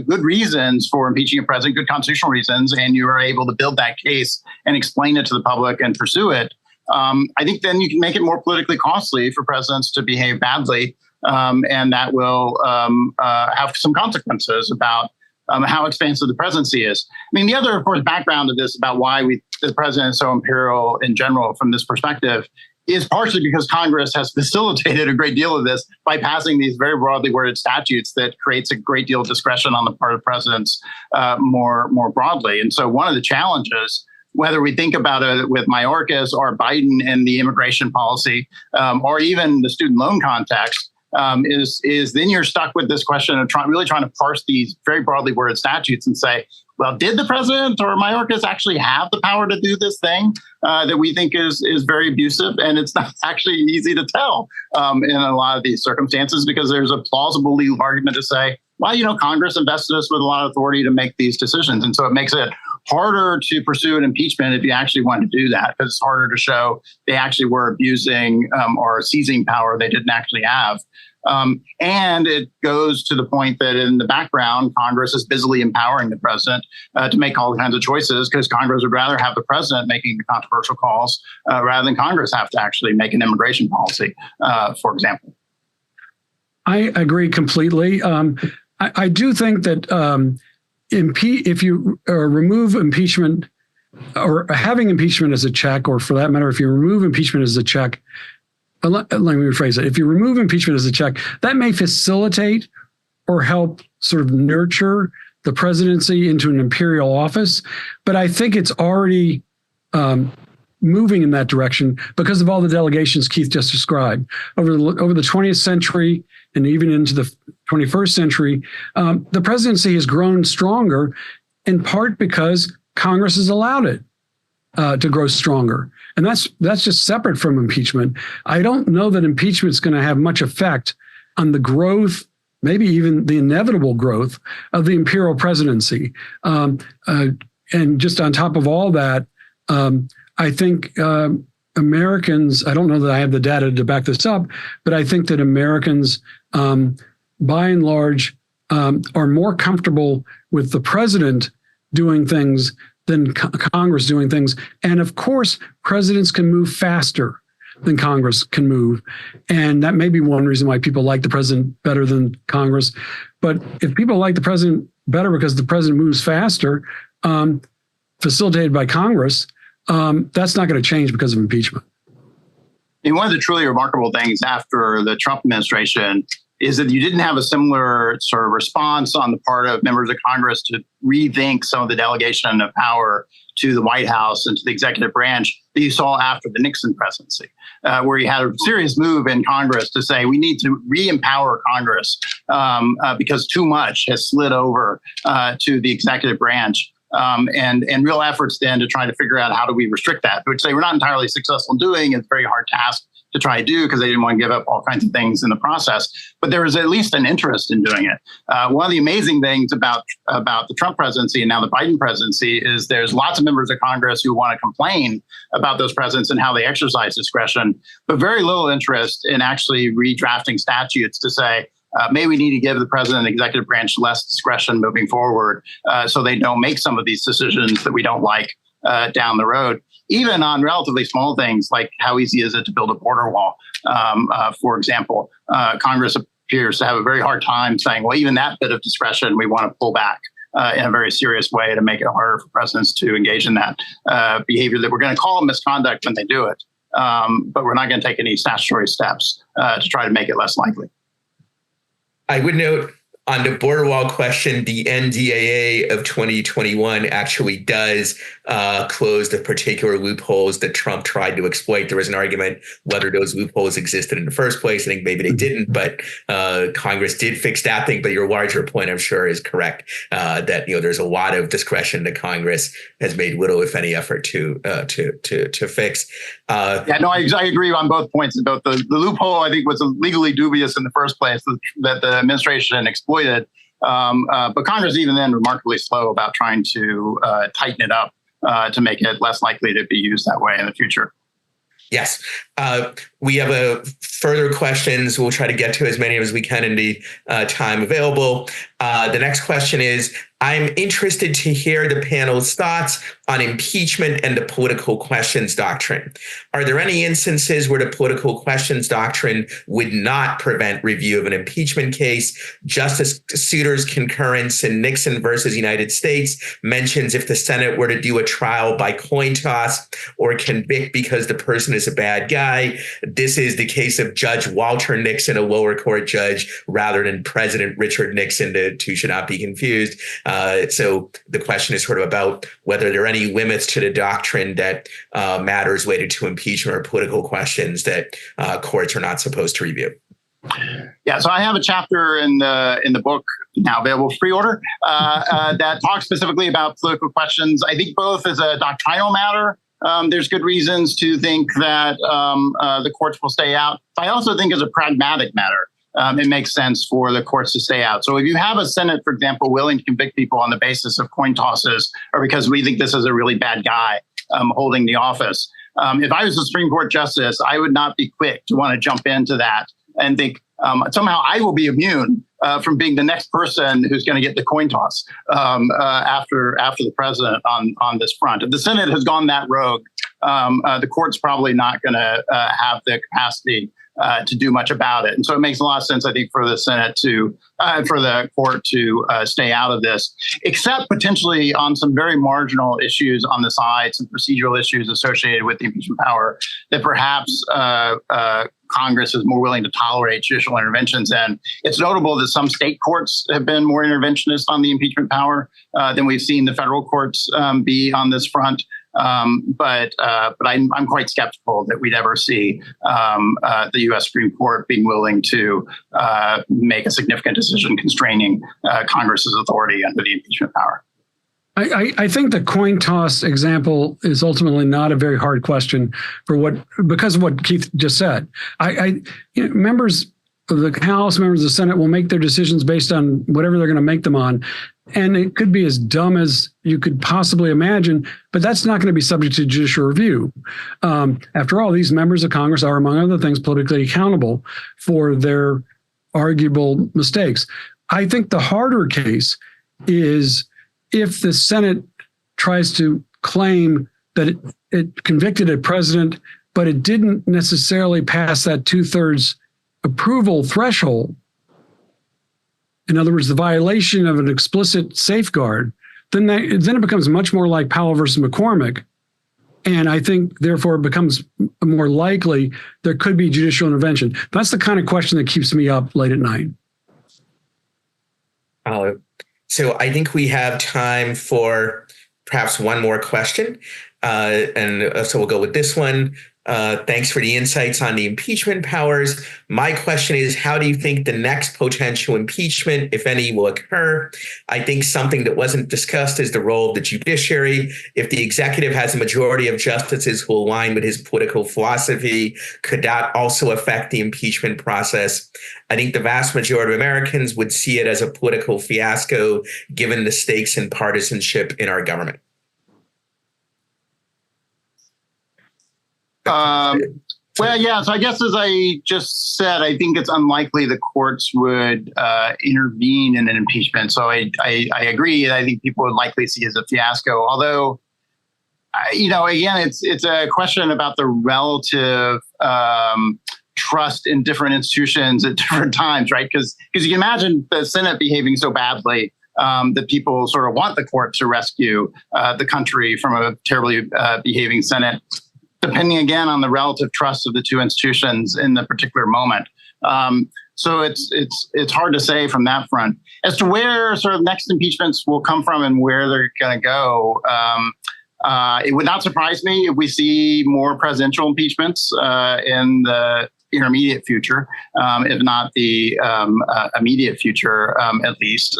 good reasons for impeaching a president, good constitutional reasons, and you are able to build that case and explain it to the public and pursue it, I think then you can make it more politically costly for presidents to behave badly, and that will have some consequences about how expansive the presidency is. I mean, the other, of course, background of this about why the president is so imperial in general from this perspective is partially because Congress has facilitated a great deal of this by passing these very broadly worded statutes that creates a great deal of discretion on the part of presidents more broadly. And so one of the challenges, whether we think about it with Mayorkas or Biden and the immigration policy, or even the student loan context, is then you're stuck with this question of really trying to parse these very broadly worded statutes and say, well, did the president or Mayorkas actually have the power to do this thing that we think is very abusive? And it's not actually easy to tell in a lot of these circumstances, because there's a plausible legal argument to say, well, Congress invested us with a lot of authority to make these decisions. And so it makes it harder to pursue an impeachment if you actually want to do that, because it's harder to show they actually were abusing or seizing power they didn't actually have. And it goes to the point that in the background, Congress is busily empowering the president to make all kinds of choices, because Congress would rather have the president making the controversial calls rather than Congress have to actually make an immigration policy, for example. I agree completely. I do think that if you remove impeachment, or having impeachment as a check, or for that matter, if you remove impeachment as a check, let me rephrase it. If you remove impeachment as a check, that may facilitate or help sort of nurture the presidency into an imperial office. But I think it's already moving in that direction because of all the delegations Keith just described. Over the 20th century and even into the 21st century, the presidency has grown stronger, in part because Congress has allowed it to grow stronger. And that's just separate from impeachment. I don't know that impeachment is going to have much effect on the growth, maybe even the inevitable growth of the imperial presidency. And just on top of all that, I think Americans, I don't know that I have the data to back this up, but I think that Americans, by and large, are more comfortable with the president doing things than Congress doing things. And of course, presidents can move faster than Congress can move. And that may be one reason why people like the president better than Congress. But if people like the president better because the president moves faster, facilitated by Congress, that's not going to change because of impeachment. And one of the truly remarkable things after the Trump administration is that you didn't have a similar sort of response on the part of members of Congress to rethink some of the delegation of power to the White House and to the executive branch that you saw after the Nixon presidency, where you had a serious move in Congress to say we need to re-empower Congress because too much has slid over to the executive branch. And real efforts then to try to figure out how do we restrict that, which they were not entirely successful in doing. It's a very hard task to try to do because they didn't want to give up all kinds of things in the process. But there was at least an interest in doing it. One of the amazing things about the Trump presidency and now the Biden presidency is there's lots of members of Congress who want to complain about those presidents and how they exercise discretion, but very little interest in actually redrafting statutes to say, maybe we need to give the president and the executive branch less discretion moving forward so they don't make some of these decisions that we don't like down the road. Even on relatively small things like how easy is it to build a border wall, for example, Congress appears to have a very hard time saying, well, even that bit of discretion we want to pull back in a very serious way to make it harder for presidents to engage in that behavior that we're going to call misconduct when they do it. But we're not going to take any statutory steps to try to make it less likely. I would note on the border wall question, the NDAA of 2021 actually does close the particular loopholes that Trump tried to exploit. There was an argument whether those loopholes existed in the first place. I think maybe they didn't, but Congress did fix that thing. But your larger point, I'm sure, is correct that there's a lot of discretion that Congress has made little, if any, effort to fix. I agree on both points. About the loophole, I think was legally dubious in the first place that the administration exploited. But Congress, even then, remarkably slow about trying to tighten it up to make it less likely to be used that way in the future. Yes. We have further questions. We'll try to get to as many as we can in the time available. The next question is, I'm interested to hear the panel's thoughts on impeachment and the political questions doctrine. Are there any instances where the political questions doctrine would not prevent review of an impeachment case? Justice Souter's concurrence in Nixon versus United States mentions if the Senate were to do a trial by coin toss or convict because the person is a bad guy, this is the case of Judge Walter Nixon, a lower court judge, rather than President Richard Nixon. The two should not be confused. So the question is sort of about whether there are any limits to the doctrine that matters related to impeachment or political questions that courts are not supposed to review. Yeah, so I have a chapter in the book now available for pre-order that talks specifically about political questions. I think both as a doctrinal matter, there's good reasons to think that the courts will stay out. I also think as a pragmatic matter, it makes sense for the courts to stay out. So if you have a Senate, for example, willing to convict people on the basis of coin tosses or because we think this is a really bad guy holding the office, if I was a Supreme Court justice, I would not be quick to want to jump into that and think somehow I will be immune from being the next person who's going to get the coin toss after the president on this front. If the Senate has gone that rogue, the court's probably not going to have the capacity to do much about it. And so it makes a lot of sense, I think, for the Senate for the court to stay out of this, except potentially on some very marginal issues on the side, some procedural issues associated with the impeachment power that perhaps Congress is more willing to tolerate judicial interventions in. It's notable that some state courts have been more interventionist on the impeachment power than we've seen the federal courts be on this front. But I'm quite skeptical that we'd ever see the U.S. Supreme Court being willing to make a significant decision constraining Congress's authority under the impeachment power. I think the coin toss example is ultimately not a very hard question because of what Keith just said. Members of the House, members of the Senate will make their decisions based on whatever they're going to make them on. And it could be as dumb as you could possibly imagine, but that's not going to be subject to judicial review. After all, these members of Congress are, among other things, politically accountable for their arguable mistakes. I think the harder case is if the Senate tries to claim that it convicted a president, but it didn't necessarily pass that 2/3 approval threshold. In other words, the violation of an explicit safeguard, then it becomes much more like Powell versus McCormick. And I think, therefore, it becomes more likely there could be judicial intervention. That's the kind of question that keeps me up late at night. So I think we have time for perhaps one more question. So we'll go with this one. Thanks for the insights on the impeachment powers. My question is, how do you think the next potential impeachment, if any, will occur? I think something that wasn't discussed is the role of the judiciary. If the executive has a majority of justices who align with his political philosophy, could that also affect the impeachment process? I think the vast majority of Americans would see it as a political fiasco, given the stakes in partisanship in our government. Well, yeah. So I guess, as I just said, I think it's unlikely the courts would intervene in an impeachment. So I agree. I think people would likely see it as a fiasco. Although, again, it's a question about the relative trust in different institutions at different times, right? Because you can imagine the Senate behaving so badly that people sort of want the court to rescue the country from a terribly behaving Senate, depending again on the relative trust of the two institutions in the particular moment. So it's hard to say from that front. As to where sort of next impeachments will come from and where they're going to go, it would not surprise me if we see more presidential impeachments in the intermediate future, if not the immediate future, at least.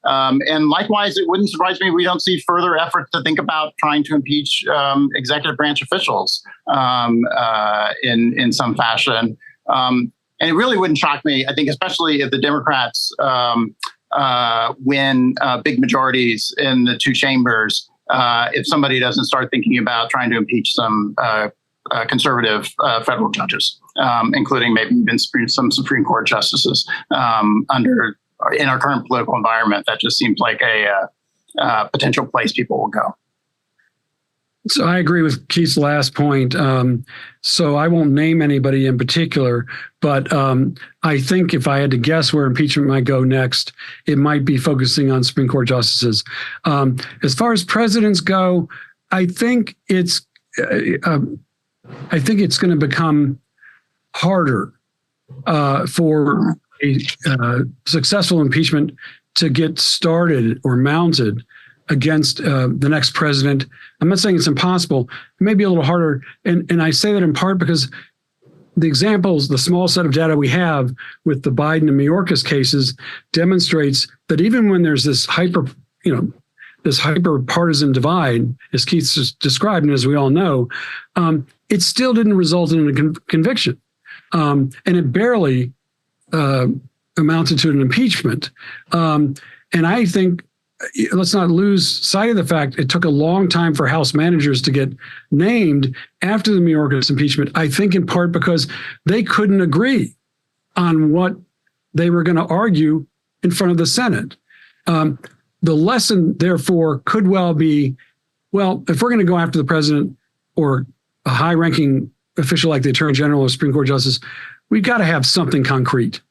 And likewise, it wouldn't surprise me if we don't see further efforts to think about trying to impeach executive branch officials in some fashion. And it really wouldn't shock me, I think, especially if the Democrats win big majorities in the two chambers, if somebody doesn't start thinking about trying to impeach some conservative federal judges, including maybe even some Supreme Court justices in our current political environment. That just seems like a potential place people will go. So I agree with Keith's last point. So I won't name anybody in particular, but I think if I had to guess where impeachment might go next, it might be focusing on Supreme Court justices. As far as presidents go, I think it's going to become harder for a successful impeachment to get started or mounted against the next president. I'm not saying it's impossible. It may be a little harder. And I say that in part because the examples, the small set of data we have with the Biden and Mayorkas cases demonstrates that even when there's this hyper partisan divide, as Keith just described, and as we all know, it still didn't result in a conviction. And it barely amounted to an impeachment. And I think, let's not lose sight of the fact it took a long time for House managers to get named after the Mayorkas impeachment, I think in part because they couldn't agree on what they were going to argue in front of the Senate. The lesson, therefore, could well be, well, if we're going to go after the president or a high-ranking official like the Attorney General or Supreme Court Justice, we've got to have something concrete.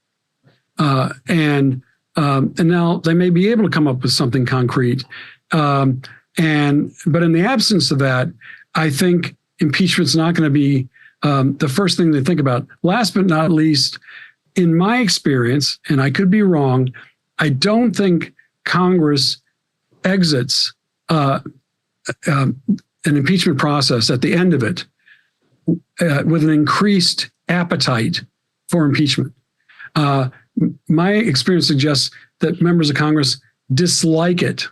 And now they may be able to come up with something concrete. But in the absence of that, I think impeachment's not going to be the first thing they think about. Last but not least, in my experience, and I could be wrong, I don't think Congress exits an impeachment process at the end of it with an increased appetite for impeachment. My experience suggests that members of Congress dislike it.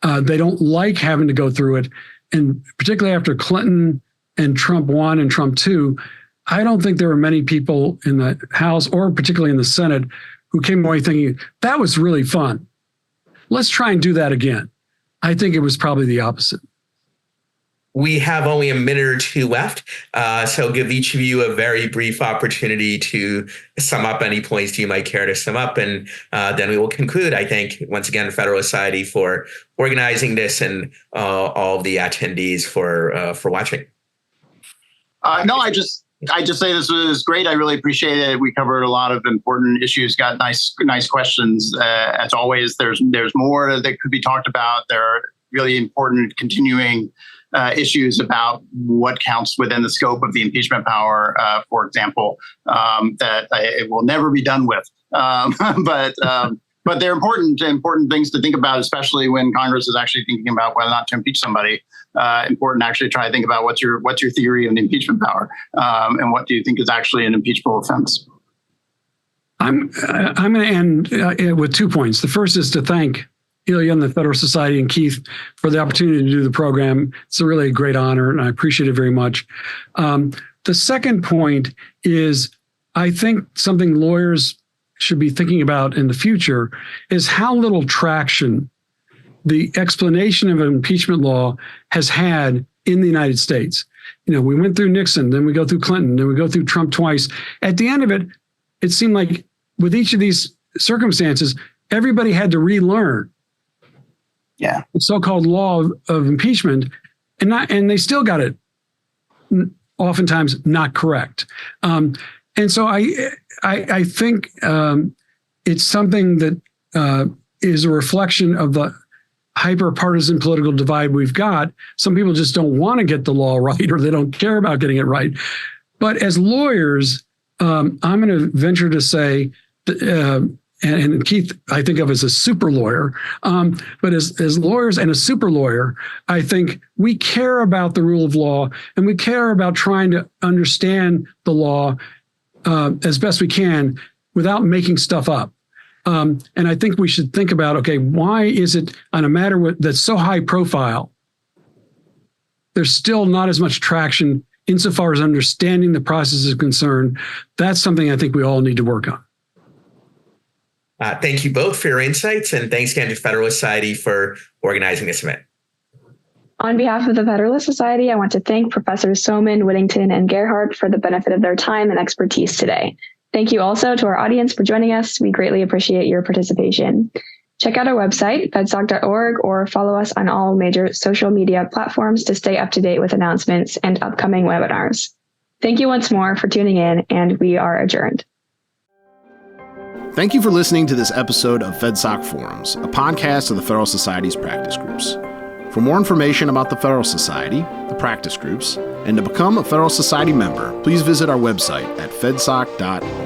They don't like having to go through it. And particularly after Clinton and Trump 1 and Trump 2, I don't think there were many people in the House or particularly in the Senate who came away thinking, that was really fun. Let's try and do that again. I think it was probably the opposite. We have only a minute or two left, so I'll give each of you a very brief opportunity to sum up any points you might care to sum up, and then we will conclude. I thank once again Federalist Society for organizing this, and all of the attendees for watching. No, I just say this was great. I really appreciate it. We covered a lot of important issues, got nice questions. As always, there's more that could be talked about. There are really important continuing issues about what counts within the scope of the impeachment power, for example, that it will never be done with. But they're important things to think about, especially when Congress is actually thinking about whether or not to impeach somebody. Important to actually try to think about what's your theory of the impeachment power, and what do you think is actually an impeachable offense. I'm going to end with 2 points. The first is to thank Ilya and the Federalist Society and Keith for the opportunity to do the program. It's a really great honor, and I appreciate it very much. The second point is, I think something lawyers should be thinking about in the future is how little traction the explanation of an impeachment law has had in the United States. We went through Nixon, then we go through Clinton, then we go through Trump twice. At the end of it, it seemed like with each of these circumstances, everybody had to relearn the so-called law of impeachment, and they still got it oftentimes not correct. And so I think it's something that is a reflection of the hyper-partisan political divide we've got. Some people just don't want to get the law right, or they don't care about getting it right. But as lawyers, I'm going to venture to say that, and Keith, I think of as a super lawyer, but as lawyers and a super lawyer, I think we care about the rule of law, and we care about trying to understand the law as best we can without making stuff up. And I think we should think about, okay, why is it on a matter that's so high profile, there's still not as much traction insofar as understanding the process is concerned? That's something I think we all need to work on. Thank you both for your insights, and thanks again to Federalist Society for organizing this event. On behalf of the Federalist Society, I want to thank Professors Soman, Whittington, and Gerhardt for the benefit of their time and expertise today. Thank you also to our audience for joining us. We greatly appreciate your participation. Check out our website, fedsoc.org, or follow us on all major social media platforms to stay up to date with announcements and upcoming webinars. Thank you once more for tuning in, and we are adjourned. Thank you for listening to this episode of FedSoc Forums, a podcast of the Federalist Society's practice groups. For more information about the Federalist Society, the practice groups, and to become a Federalist Society member, please visit our website at fedsoc.org.